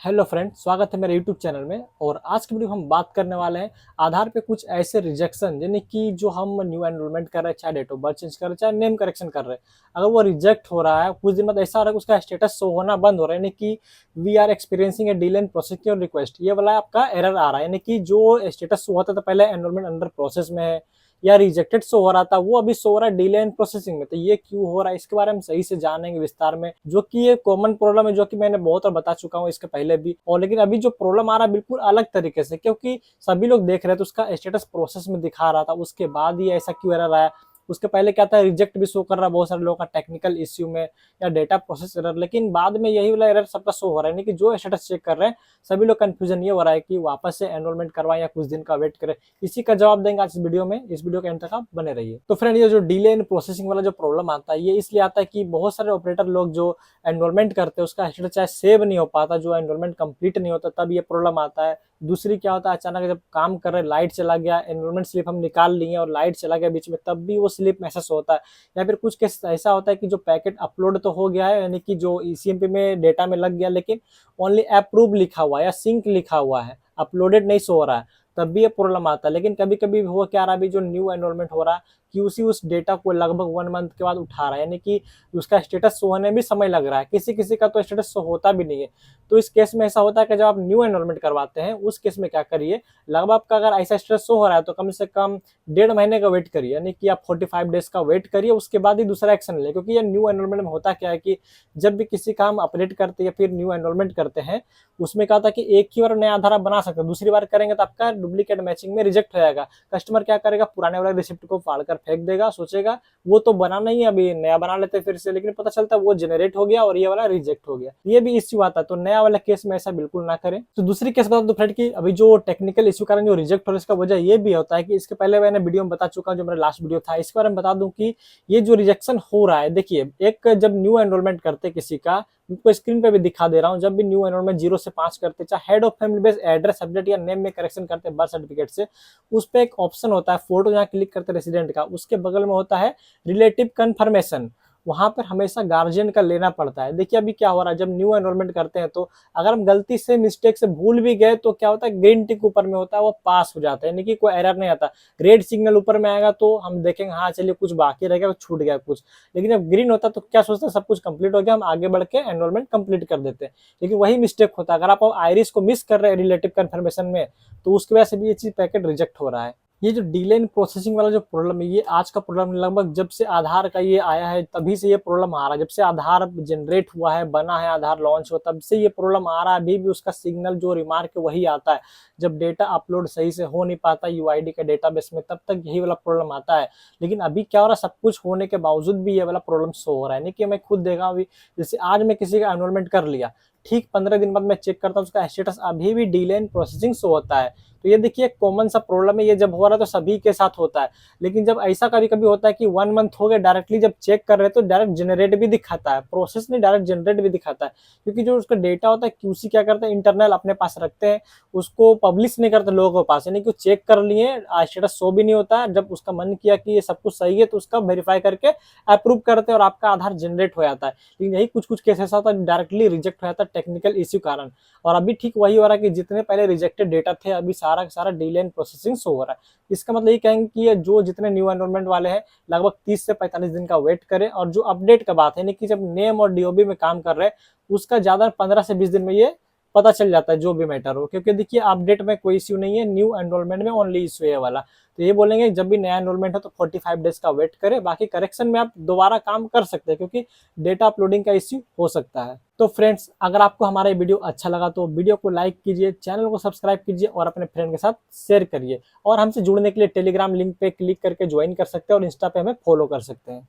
Hello friend, स्वागत है मेरे यूट्यूब चैनल में। और आज की वीडियो हम बात करने वाले हैं आधार पे कुछ ऐसे रिजेक्शन, यानी कि जो हम न्यू एनरोलमेंट कर रहे हैं, चाहे डेट ऑफ बर्थ चेंज कर रहे हैं, चाहे नेम करेक्शन कर रहे हैं, अगर वो रिजेक्ट हो रहा है कुछ दिन बाद, ऐसा हो रहा है कि उसका स्टेटस शो होना बंद हो रहा है, यानी कि we are experiencing a delay in processing your request, ये वाला आपका एरर आ रहा है। यानी कि जो स्टेटस शो होता था पहले एनरोलमेंट अंडर प्रोसेस में है या रिजेक्टेड शो हो रहा था, वो अभी शो हो रहा है डिले इन प्रोसेसिंग में। तो ये क्यों हो रहा है, इसके बारे में सही से जानेंगे विस्तार में, जो कि ये कॉमन प्रॉब्लम है, जो कि मैंने बहुत बार बता चुका हूँ इसके पहले भी। और लेकिन अभी जो प्रॉब्लम आ रहा है बिल्कुल अलग तरीके से, क्योंकि सभी लोग देख रहे थे उसका स्टेटस प्रोसेस में दिखा रहा था, उसके बाद ही ऐसा क्यों एरर आया। उसके पहले क्या था, रिजेक्ट भी शो कर रहा है बहुत सारे लोगों का टेक्निकल इश्यू में या डेटा प्रोसेस एरर, लेकिन बाद में यही वाला एरर सबका शो हो रहा है। यानी कि जो स्टेटस चेक कर रहे हैं सभी लोग कंफ्यूजन ये हो रहा है कि वापस से एनरोलमेंट करवाएं या कुछ दिन का वेट करें। इसी का जवाब देंगे आज इस वीडियो में, इस वीडियो के एंड तक आप बने रहिए। तो फ्रेंड, ये जो डिले इन प्रोसेसिंग वाला जो प्रॉब्लम आता है, ये इसलिए आता है कि बहुत सारे ऑपरेटर लोग जो एनरोलमेंट करते हैं उसका स्टेटस चाहे सेव नहीं हो पाता, जो एनरोलमेंट कंप्लीट नहीं होता, तब ये प्रॉब्लम आता है। दूसरी क्या होता है, अचानक जब काम कर रहे लाइट चला गया, एनरोलमेंट स्लिप हम निकाल लिए और लाइट चला गया बीच में, तब भी वो स्लिप मैसेज होता है। या फिर कुछ केस ऐसा होता है कि जो पैकेट अपलोड तो हो गया है, यानी कि जो ईसीएमपी में डेटा में लग गया, लेकिन ओनली अप्रूव लिखा हुआ है या सिंक लिखा हुआ है, अपलोडेड नहीं शो हो रहा है, तब भी ये प्रॉब्लम आता है। लेकिन कभी कभी हो क्या रहा है, अभी जो न्यू एनरोलमेंट हो रहा है कि उस डेटा को लगभग 1 मंथ के बाद उठा रहा है, यानी कि उसका स्टेटस शो होने में भी समय लग रहा है, किसी किसी का तो स्टेटस शो होता भी नहीं है। तो इस केस में ऐसा होता है कि जब आप न्यू एनरोलमेंट करवाते हैं उस केस में क्या करिए, लगभग आपका अगर ऐसा स्टेटस शो हो रहा है तो कम से कम 1.5 महीने का वेट करिए, यानी कि आप 45 डेज का वेट करिए, उसके बाद ही दूसरा एक्शन ले। क्योंकि ये न्यू एनरोलमेंट में होता क्या है कि जब भी किसी का हम अपडेट करते हैं या फिर न्यू एनरोलमेंट करते हैं, उसमें क्या था कि एक ही बार नया आधार आप बना सकते हैं, दूसरी बार करेंगे तो आपका डुप्लीकेट मैचिंग में रिजेक्ट हो जाएगा। कस्टमर क्या करेगा, पुराने वाले रिसिप्ट को फाड़ कर फेंक देगा, सोचेगा वो तो बना नहीं है, अभी नया बना लेते फिर से, लेकिन पता चलता है वो जनरेट हो गया और ये वाला रिजेक्ट हो गया। ये भी इश्यू आता है, तो नया वाला केस में ऐसा बिल्कुल ना करें। तो दूसरी केस बता दो फ्रेंड की, अभी जो टेक्निकल इश्यू कारण जो रिजेक्ट हो रहा है, इसका वजह ये भी होता है कि इसके पहले मैंने वीडियो में बता चुका हूं, जो मेरा लास्ट वीडियो था, इसके बारे में बता दूं कि ये जो रिजेक्शन हो रहा है, देखिए एक जब न्यू एनरोलमेंट करते किसी का, आपको स्क्रीन पे भी दिखा दे रहा हूं, जब भी न्यू एनरोलमेंट 0 से 5 करते, चाहे head of family base address subject या नेम में करेक्शन करते बर्थ सर्टिफिकेट से, उस पे एक ऑप्शन होता है फोटो, जहां क्लिक करते रेसिडेंट का, उसके बगल में होता है रिलेटिव कंफर्मेशन, वहां पर हमेशा गार्जियन का लेना पड़ता है। देखिए अभी क्या हो रहा है, जब न्यू एनरोलमेंट करते हैं तो अगर हम गलती से मिस्टेक से भूल भी गए तो क्या होता है, ग्रीन टिक ऊपर में होता है, वो पास हो जाता है, यानी कि कोई एरर नहीं आता। रेड सिग्नल ऊपर में आएगा तो हम देखेंगे हाँ चलिए कुछ बाकी रह गया, छूट गया कुछ, लेकिन जब ग्रीन होता है तो क्या सोचते हैं सब कुछ कंप्लीट हो गया, हम आगे बढ़ के एनरोलमेंट कंप्लीट कर देते हैं। लेकिन वही मिस्टेक होता है, अगर आप आइरिस को मिस कर रहे हैं रिलेटिव कंफर्मेशन में, तो उसकी वजह से भी ये चीज पैकेट रिजेक्ट हो रहा है। ये जो डिले इन प्रोसेसिंग वाला जो प्रॉब्लम है, ये आज का प्रॉब्लम, लगभग जब से आधार का ये आया है तभी से ये प्रॉब्लम आ रहा है। जब से आधार जनरेट हुआ है, बना है, आधार लॉन्च हुआ, तब से ये प्रॉब्लम आ रहा है। अभी भी उसका सिग्नल जो रिमार्क है वही आता है, जब डेटा अपलोड सही से हो नहीं पाता यूआईडी के डेटाबेस में, तब तक यही वाला प्रॉब्लम आता है। लेकिन अभी क्या हो रहा है, सब कुछ होने के बावजूद भी ये वाला प्रॉब्लम शो हो रहा है। नहीं कि मैं खुद देखा अभी, जैसे आज मैं किसी का एनरोलमेंट कर लिया, ठीक 15 दिन बाद मैं चेक करता हूँ उसका स्टेटस अभी भी डिले इन प्रोसेसिंग शो होता है। तो ये देखिए कॉमन सा प्रॉब्लम है, ये जब हो रहा है तो सभी के साथ होता है। लेकिन जब ऐसा कभी कभी होता है कि 1 मंथ हो गया, डायरेक्टली जब चेक कर रहे हैं तो डायरेक्ट जनरेट भी दिखाता है, प्रोसेस नहीं डायरेक्ट जनरेट भी दिखाता है। क्योंकि जो उसका डेटा होता है क्यूसी क्या करता है, इंटरनल अपने पास रखते हैं, उसको पब्लिश नहीं करते लोगों के पास, यानी कि चेक कर लिए स्टेटस शो भी नहीं होता है, जब उसका मन किया कि ये सब कुछ सही है तो उसका वेरीफाई करके अप्रूव करते हैं और आपका आधार जनरेट हो जाता है। लेकिन यही कुछ कुछ केस ऐसा होता है डायरेक्टली रिजेक्ट हो जाता है टेक्निकल इश्यू कारण। और अभी ठीक वही हो रहा है कि जितने पहले रिजेक्टेड डेटा थे, अभी सारा का सारा डिले इन प्रोसेसिंग शो हो रहा है। इसका मतलब ये कहेंगे कि ये जो जितने न्यू एनरोलमेंट वाले हैं, लगभग 30 से 45 दिन का वेट करें। और जो अपडेट का बात है, यानी कि जब नेम और डीओबी में काम कर रहे हैं, उसका ज्यादा 15 से 20 दिन में ये पता चल जाता है जो भी मैटर हो। क्योंकि देखिए अपडेट में कोई इश्यू नहीं है, न्यू एनरोलमेंट में ओनली इश्यू है वाला। तो ये बोलेंगे जब भी नया एनरोलमेंट हो तो 45 डेज का वेट करें, बाकी करेक्शन में आप दोबारा काम कर सकते हैं, क्योंकि डेटा अपलोडिंग का इश्यू हो सकता है। तो फ्रेंड्स, अगर आपको हमारा वीडियो अच्छा लगा तो वीडियो को लाइक कीजिए, चैनल को सब्सक्राइब कीजिए और अपने फ्रेंड के साथ शेयर करिए। और हमसे जुड़ने के लिए टेलीग्राम लिंक पे क्लिक करके ज्वाइन कर सकते हैं और इंस्टा पे हमें फॉलो कर सकते हैं।